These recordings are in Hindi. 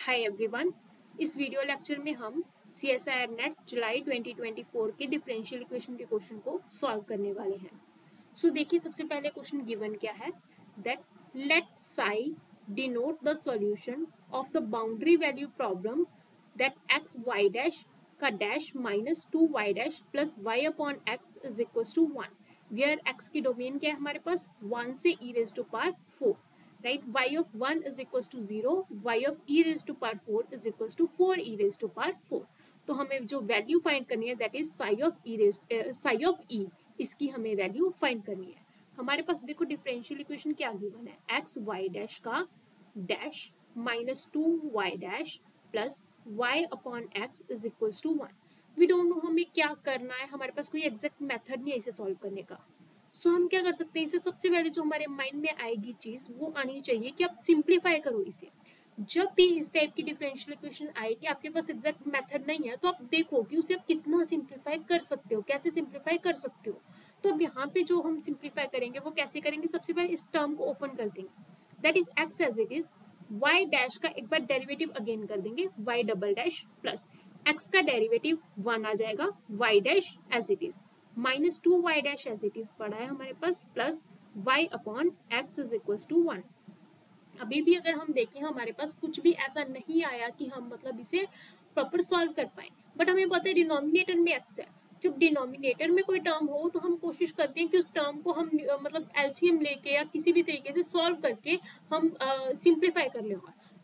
हाय एवरीवन, इस वीडियो लेक्चर में हम CSIR नेट जुलाई 2024 के डिफरेंशियल इक्वेशन के क्वेश्चन को सॉल्व करने वाले हैं। सो देखिए, सबसे पहले क्वेश्चन गिवन क्या है, that let psi denote the solution of the boundary value problem that x y dash का dash minus 2y dash plus y upon x is equal to 1, where x की डोमेन क्या है हमारे पास 1 से e raise to power 4, right? Y of 1 is equals to 0, y of e raised to power 4 is equals to 4e raised to power 4. तो हमें जो वैल्यू फाइंड करनी है that is sigh of e, इसकी हमें वैल्यू फाइंड करनी है। हमारे पास देखो डिफरेंशियल इक्वेशन क्या गिवन है, एक्स वाई डैश का dash minus 2y dash plus y upon x is equals to 1। We don't know हमें क्या करना है, हमारे पास कोई एग्जैक्ट मेथड नहीं है इसे सॉल्व करने का। सो हम क्या कर सकते हैं, इसे सबसे पहले जो हमारे माइंड में आएगी चीज वो आनी चाहिए कि आप सिंप्लीफाई करो इसे। जब भी इस टाइप की डिफरेंशियल इक्वेशन आए कि आपके पास एग्जैक्ट मेथड नहीं है, तो आप देखो कि उसे आप कितना सिंप्लीफाई कर सकते हो, कैसे सिंप्लीफाई कर सकते हो। तो अब यहाँ पे जो हम सिंप्लीफाई करेंगे वो कैसे करेंगे, सबसे पहले इस टर्म को ओपन कर देंगे, that is x as it is, y dash का एक बार डेरिवेटिव अगेन कर देंगे, y double dash plus x का डेरिवेटिव 1 आ जाएगा, y dash as it is minus 2y dash as it is पड़ा है हमारे पास plus y upon x is equals to 1। अभी भी अगर हम देखें हमारे पास कुछ भी ऐसा नहीं आया कि हम मतलब इसे प्रॉपर सॉल्व कर पाए, बट हमें पता है डिनोमिनेटर में x है। जब डिनोमिनेटर में कोई टर्म हो तो हम कोशिश करते हैं कि उस टर्म को हम मतलब एलसीएम लेके या किसी भी तरीके से सॉल्व करके हम सिंप्लीफाई कर लें।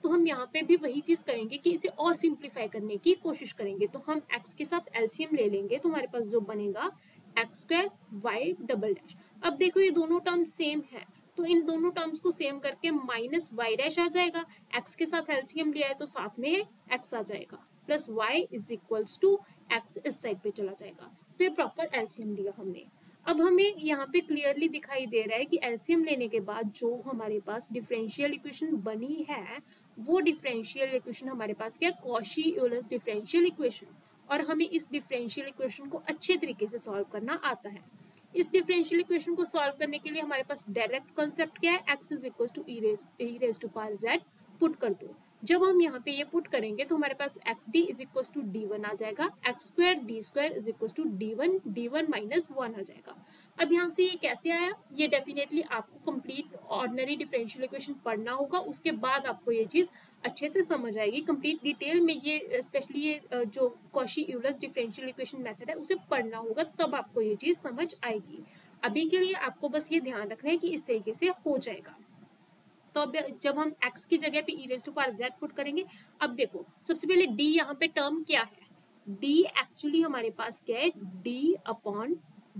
तो हम यहाँ पे भी वही चीज करेंगे कि इसे और सिंप्लीफाई करने की कोशिश करेंगे। तो हम x के साथ एलसीएम ले लेंगे, तो हमारे पास जो बनेगा x square y double dash. अब देखो ये दोनों टर्म सेम है, तो इन दोनों टर्म्स को सेम करके माइनस वाई डैश आ जाएगा, एक्स के साथ एलसीएम लिया है तो साथ में एक्स आ जाएगा, plus y is equals to x इस साइड पे चला जाएगा। तो ये प्रॉपर एलसीएम लिया हमने। अब हमें यहाँ पे क्लियरली दिखाई दे रहा है कि एलसीएम लेने के बाद जो हमारे पास डिफरेंशियल इक्वेशन बनी है वो डिफरेंशियल इक्वेशन हमारे पास क्या, कॉशी-यूलर डिफरेंशियल इक्वेशन, और हमें इस डिफरेंशियल इक्वेशन को अच्छे तरीके से सॉल्व करना आता है। इस डिफरेंशियल इक्वेशन को सॉल्व करने के लिए हमारे पास डायरेक्ट कॉन्सेप्ट क्या है, x is equal to e raise to power z put कर दो। जब हम यहाँ पे ये पुट करेंगे तो हमारे पास x D is equal to D one आ जाएगा, x square D square is equal to D one minus 1 आ जाएगा। अब यहाँ से ये कैसे आया, ये डेफिनेटली आपको कंप्लीट ऑर्डिनरी डिफरेंशियल इक्वेशन पढ़ना होगा, उसके बाद आपको ये चीज अच्छे से समझ आएगी। कंप्लीट डिटेल में ये स्पेशली ये जो कॉशी-यूलर डिफरेंशियल इक्वेशन मेथड है उसे पढ़ना होगा, तब आपको ये चीज समझ आएगी। अभी के लिए आपको बस ये ध्यान रखना है कि इस तरीके से हो जाएगा। तो अब जब हम x की जगह पे e raise to power z put करेंगे, अब देखो सबसे पहले d यहाँ पे टर्म क्या है, d एक्चुअली हमारे पास क्या है, d अपॉन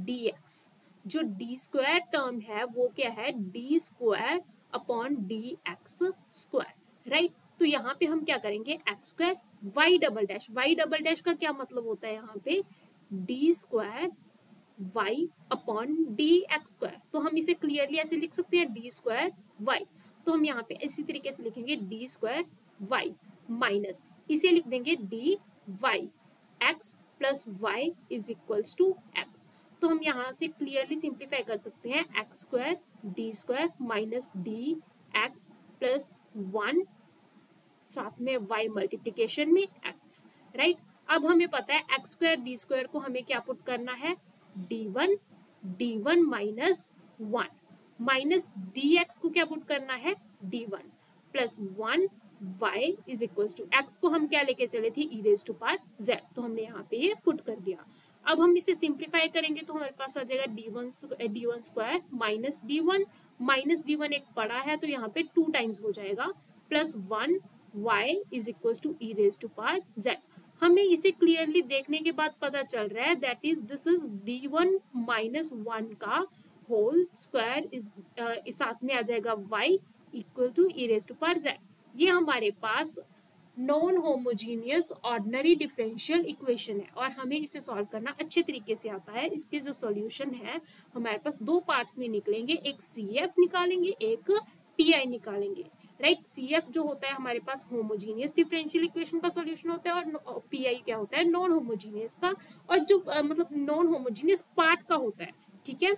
dx। जो d स्क्वायर टर्म है वो क्या है, d square upon dx square, right. तो यहाँ पे हम क्या करेंगे, x square y double dash का क्या मतलब होता है यहाँ पे, d square y upon d x square. तो हम इसे क्लियरली ऐसे लिख सकते हैं, डी स्क्वायर वाई। तो हम यहाँ पे इसी तरीके से लिखेंगे डी स्क्वायर वाई माइनस इसे लिख देंगे d y x plus y is equals to x. तो हम यहाँ से क्लियरली सिंप्लीफाई कर सकते हैं, x square D square minus d x plus 1 साथ में y मल्टीप्लीकेशन में x, राइट। अब हमें पता है एक्स स्क्वायर डी स्क्वायर को हमें क्या पुट करना है, d one minus 1 minus d x को क्या पुट करना है, d1 plus 1 y is equal to x को हम क्या लेके चले थे, e raise to power z, तो हमने यहाँ पे ये पुट कर दिया। अब हम इसे सिंप्लीफाई करेंगे तो हमारे पास आ जाएगा d1 स्क्वायर माइनस d1 एक पड़ा है तो यहाँ पे 2 टाइम्स हो जाएगा, plus 1 y is equal to e raise to power z। हमें इसे क्लियरली देखने के बाद पता चल रहा है that is this is d1 minus 1 का होल स्क्वायर इज साथ में आ जाएगा y equal to e raise to power z। ये हमारे पास non homogeneous ordinary differential equation है और हमें इसे सॉल्व करना अच्छे तरीके से आता है। इसके जो सॉल्यूशन है हमारे पास 2 पार्ट्स में निकलेंगे, एक CF निकालेंगे, एक PI निकालेंगे, राइट। CF जो होता है हमारे पास होमोजीनियस डिफरेंशियल इक्वेशन का सॉल्यूशन होता है और PI क्या होता है, नॉन होमोजीनियस का, और जो मतलब नॉन होमोजीनियस पार्ट का होता है, ठीक है,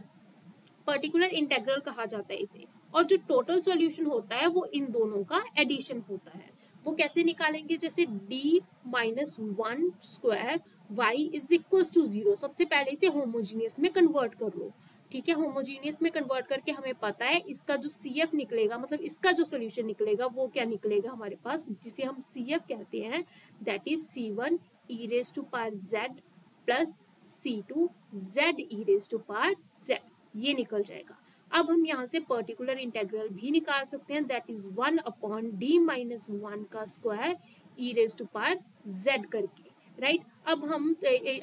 पर्टिकुलर इंटेग्रल कहा जाता है इसे, और जो टोटल सॉल्यूशन होता है वो इन दोनों का एडिशन होता है। वो कैसे निकालेंगे, जैसे d minus 1 square y is equal to 0। सबसे पहले इसे होमोजीनियस में कन्वर्ट कर लो, ठीक है। होमोजीनियस में कन्वर्ट करके हमें पता है इसका जो CF निकलेगा, मतलब इसका जो सोल्यूशन निकलेगा वो क्या निकलेगा हमारे पास, जिसे हम CF कहते हैं, that is C1 e raise to power z plus C2 z e raise to power z, ये निकल जाएगा। अब हम यहाँ से पर्टिकुलर इंटेग्रल भी निकाल सकते हैं, that is 1 upon d minus 1 का square e raise to power z करके, राइट। अब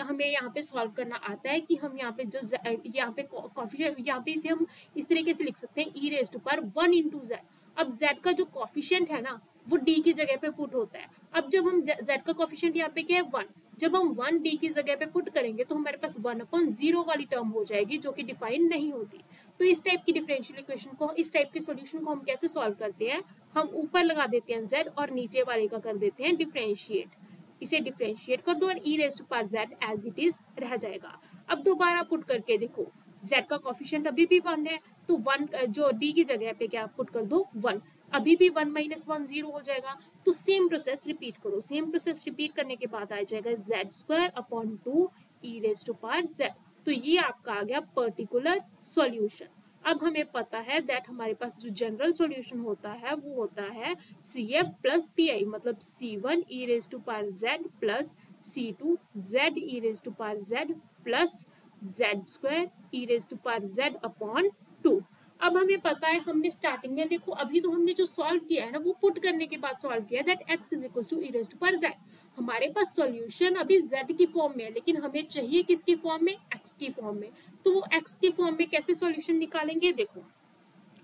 हमें यहाँ पे सॉल्व करना आता है कि हम यहाँ पे जो यहाँ पे कॉफिशिएंट, यहाँ पे इसे हम इस तरीके से लिख सकते हैं e raise to power 1 into z। अब z का जो कॉफिशिएंट है ना वो d की जगह पे पुट होता है। अब जब हम z का कॉफिशिएंट यहाँ पे क्या है 1, जब हम 1 d की जगह पे पुट करेंगे तो हमारे पास 1/0 वाली टर्म हो जाएगी जो कि डिफाइन नहीं होती। तो इस टाइप की डिफरेंशियल इक्वेशन को, इस टाइप के सॉल्यूशन को हम कैसे सॉल्व करते हैं, हम ऊपर लगा देते हैं z और नीचे वाले का कर देते हैं डिफरेंशिएट। इसे डिफरेंशिएट कर दो और e raise to power z as it is रह जाएगा। अब दोबारा पुट करके देखो, z का कॉफिशिएंट अभी भी 1 है, तो 1 जो d की जगह पे क्या पुट कर दो 1, अभी भी 1 माइनस 1 0 हो जाएगा। तो सेम प्रोसेस रिपीट करो, सेम प्रोसेस रिपीट करने के बाद आ जाएगा z square upon 2 e raise to power z। तो ये आपका आ गया पर्टिकुलर सॉल्यूशन। अब हमें पता है दैट हमारे पास जो जनरल सॉल्यूशन होता है वो होता है CF प्लस PI, मतलब C1 e raise to power z plus C2 z e raise to power z plus z square e raise to power z upon 2। अब हमें पता है, हमने स्टार्टिंग में देखो अभी तो हमने जो सॉल्व किया है ना वो पुट करने के बाद सॉल्व किया that x is equal to e raise to power z। हमारे पास सॉल्यूशन अभी z की फॉर्म में है, लेकिन हमें चाहिए किसकी फॉर्म में, x की फॉर्म में। तो वो x की फॉर्म में कैसे सॉल्यूशन निकालेंगे, देखो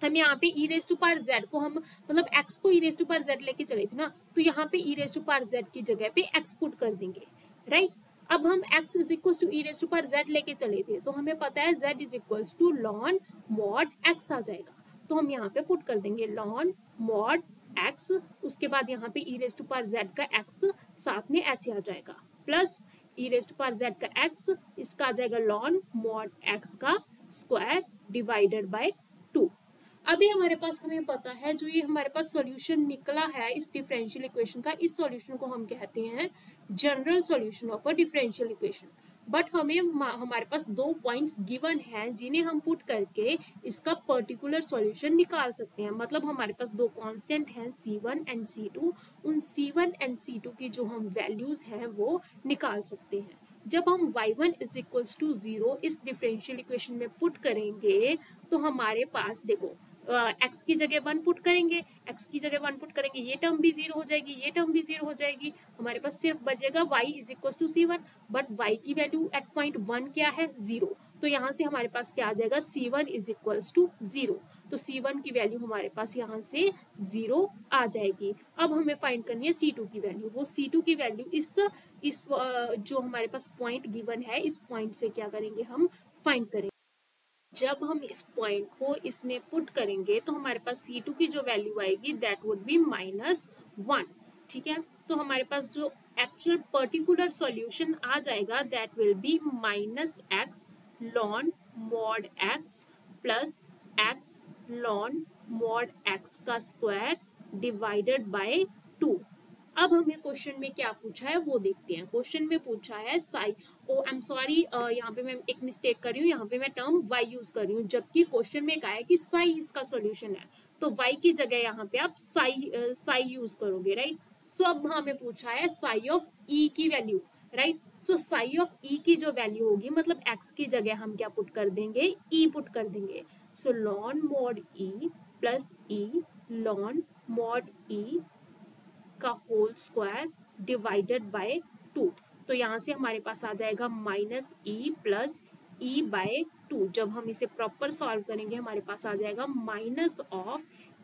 हम यहाँ पे e raise to power z को हम मतलब x को e raise to power z लेके चले थे ना, तो यहाँ पे e raise to power z की जगह पे x पुट कर देंगे, राइट। अब हम x is equal to e raise to power z लेके चले थे, तो हमें पता है z is equal to ln mod x आ जाएगा। तो हम यहाँ पे पुट कर देंगे लॉन मॉड x, उसके बाद यहाँ पे e raise to power z का x साथ में ऐसे आ जाएगा, plus e raise to power z का x, इसका आ जाएगा लॉन मॉड x का स्क्वायर डिवाइडेड बाय 2। अभी हमारे पास हमें पता है जो ये हमारे पास सॉल्यूशन निकला है इस डिफरेंशियल इक्वेशन का, इस सॉल्यूशन को हम कहते हैं general solution of a differential equation. But हमें हमारे पास 2 पॉइंट्स गिवन हैं जिन्हें हम पुट करके इसका पर्टिकुलर सॉल्यूशन निकाल सकते हैं। मतलब हमारे पास 2 कांस्टेंट हैं C1 एंड C2, उन C1 एंड C2 की जो हम वैल्यूज हैं वो निकाल सकते हैं। जब हम y1 इज इक्वल्स टू 0 इस डिफरेंशियल इक्वेशन में पुट करेंगे तो हमारे पास देखो x की जगह 1 पुट करेंगे, x की जगह 1 पुट करेंगे, ये टर्म भी 0 हो जाएगी, ये टर्म भी 0 हो जाएगी। हमारे पास सिर्फ बचेगा y is equal to C1, but y की वैल्यू एट पॉइंट 1 क्या है 0, तो यहाँ से हमारे पास क्या आ जाएगा C1 इज इक्वल्स टू 0। तो C1 की वैल्यू हमारे पास यहाँ से 0 आ जाएगी। अब हमें फाइंड करनी है C2 की वैल्यू। वो C2 की वैल्यू इस जो हमारे पास पॉइंट गिवन है इस पॉइंट से क्या करेंगे, हम फाइंड करेंगे। जब हम इस पॉइंट को इसमें पुट करेंगे तो हमारे पास C2 की जो वैल्यू आएगी दैट वुड बी -1, ठीक है। तो हमारे पास जो एक्चुअल पर्टिकुलर सॉल्यूशन आ जाएगा that will be -x lawn mod x plus x lawn mod x का स्क्वायर डिवाइडेड बाय 2। अब हमें क्वेश्चन में क्या पूछा है वो देखते हैं। क्वेश्चन में पूछा है साई, ओ आई एम सॉरी, यहाँ पे मैं एक मिस्टेक कर रही हूँ, यहाँ पे मैं टर्म y यूज कर रही हूँ, जबकि क्वेश्चन में कहा है कि साई इसका सॉल्यूशन है, तो y की जगह यहाँ पे आप साई यूज करोगे, राइट। सो अब हमें पूछा है साई ऑफ e की value, right. So sigh of e की जो वैल्यू होगी, मतलब x की जगह हम क्या पुट कर देंगे, e पुट कर देंगे। So ln mod e plus e ln mod e का होल स्क्वायर डिवाइडेड बाय 2। तो यहाँ से हमारे पास आ जाएगा -e प्लस e बाय 2। जब हम इसे प्रॉपर सॉल्व करेंगे हमारे पास आ जाएगा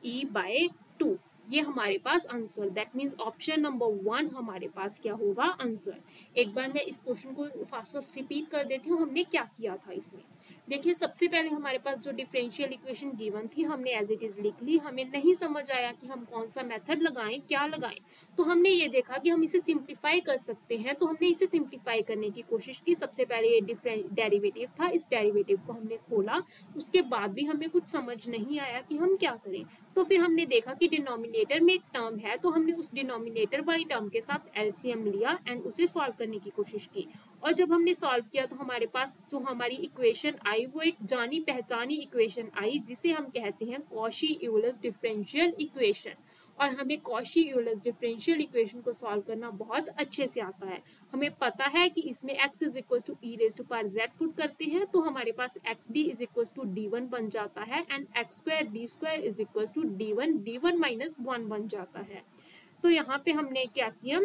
-e बाय 2। ये हमारे पास answer, that means option number 1 हमारे पास क्या होगा आंसर। एक बार मैं इस क्वेश्चन को फास्ट रिपीट कर देती हूँ, हमने क्या किया था इसमें। देखिए सबसे पहले हमारे पास जो डिफरेंशियल इक्वेशन गिवन थी हमने एज इट इज लिख ली। हमें नहीं समझ आया कि हम कौन सा मेथड लगाएं, क्या लगाएं, तो हमने ये देखा कि हम इसे सिंप्लीफाई कर सकते हैं, तो हमने इसे सिंप्लीफाई करने की कोशिश की। सबसे पहले ये डिफरेंट डेरिवेटिव था, इस डेरिवेटिव को हमने खोला, उसके बाद भी हमें कुछ समझ नहीं आया कि हम क्या करें, तो फिर हमने देखा कि डिनोमिनेटर में एक टर्म है, तो हमने उस डिनोमिनेटर वाली टर्म के साथ एलसीएम लिया एंड उसे सॉल्व करने की कोशिश की। और जब हमने सॉल्व किया तो हमारे पास जो हमारी इक्वेशन आई वो एक जानी पहचानी इक्वेशन आई, जिसे हम कहते हैं कॉशी यूलर डिफरेंशियल इक्वेशन। और हमें कॉशी यूलर डिफरेंशियल इक्वेशन को सॉल्व करना बहुत अच्छे से आता है। हमें पता है कि इसमें x is equal to e raise to power z put करते हैं तो हमारे पास x D is equal to d1 बन जाता है and x square D square is equal to d1 minus 1 बन जाता है। तो यहाँ पे हमने क्या किया,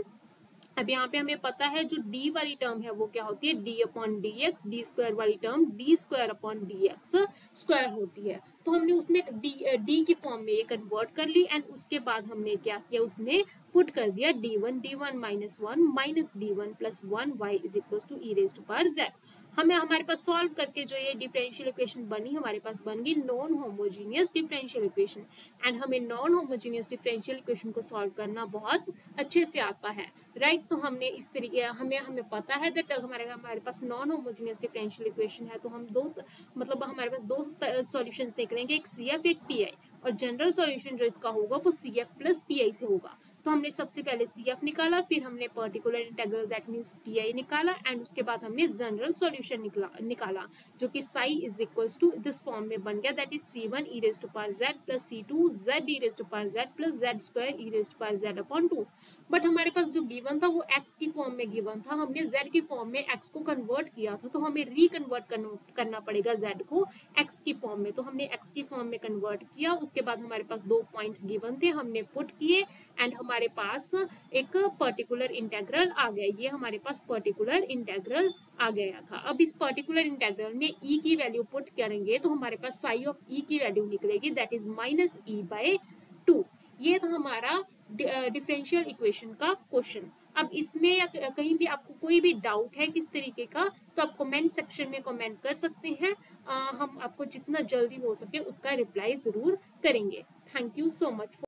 अब यहाँ पे हमें पता है जो d वाली टर्म है वो क्या होती है, d upon d x, d square वाली term d square upon d x square होती है। तो हमने उसमें d की फॉर्म में ये कन्वर्ट कर ली एंड उसके बाद हमने क्या किया, उसमें पुट कर दिया d1 minus 1 minus d1 plus 1 y is equal to e raise to power z। हमें हमारे पास सॉल्व करके जो ये डिफरेंशियल इक्वेशन बनी, हमारे पास बन गई non homogeneous differential equation. And हमें नॉन होमोजीनियस डिफरेंशियल इक्वेशन को सॉल्व करना बहुत अच्छे से आता है, राइट। तो हमने इस तरीके हमें पता है दैट हमारे पास नॉन होमोजीनियस डिफरेंशियल इक्वेशन है, तो हम मतलब हमारे पास दो सॉल्यूशंस निकलेंगे, एक CF एक PI, और जनरल सॉल्यूशन जो इसका होगा वो CF प्लस PI से होगा। तो हमने सबसे पहले CF निकाला, फिर हमने particular integral that means PI निकाला एंड उसके बाद हमने जनरल सॉल्यूशन निकाला जो कि psi is equals to this form में बन गया, that is C1 e raise to power z plus C2 z e raise to power z plus z square e raise to power z upon 2। But हमारे पास जो गिवन था वो x की फॉर्म में गिवन था, हमने z की फॉर्म में x को कन्वर्ट किया था, तो हमें रिकन्वर्ट करना पड़ेगा z को x की फॉर्म में। तो हमने x की फॉर्म में कन्वर्ट किया, उसके बाद हमारे पास दो पॉइंट्स गिवन थे, हमने पुट किए एंड हमारे पास एक पर्टिकुलर इंटेग्रल आ गया। ये हमारे पास पर्टिकुलर इंटेग्रल आ गया था। अब इस पर्टिकुलर इंटेग्रल में e की वैल्यू पुट करेंगे तो हमारे पास साई ऑफ e की वैल्यू निकलेगी, दैट इज माइनस e/2। ये था हमारा डिफरेंशियल इक्वेशन का क्वेश्चन। अब इसमें कहीं भी आपको कोई भी डाउट है किस तरीके का, तो आप कमेंट सेक्शन में कमेंट कर सकते हैं। हम आपको जितना जल्दी हो सके उसका रिप्लाई जरूर करेंगे। Thank you so much.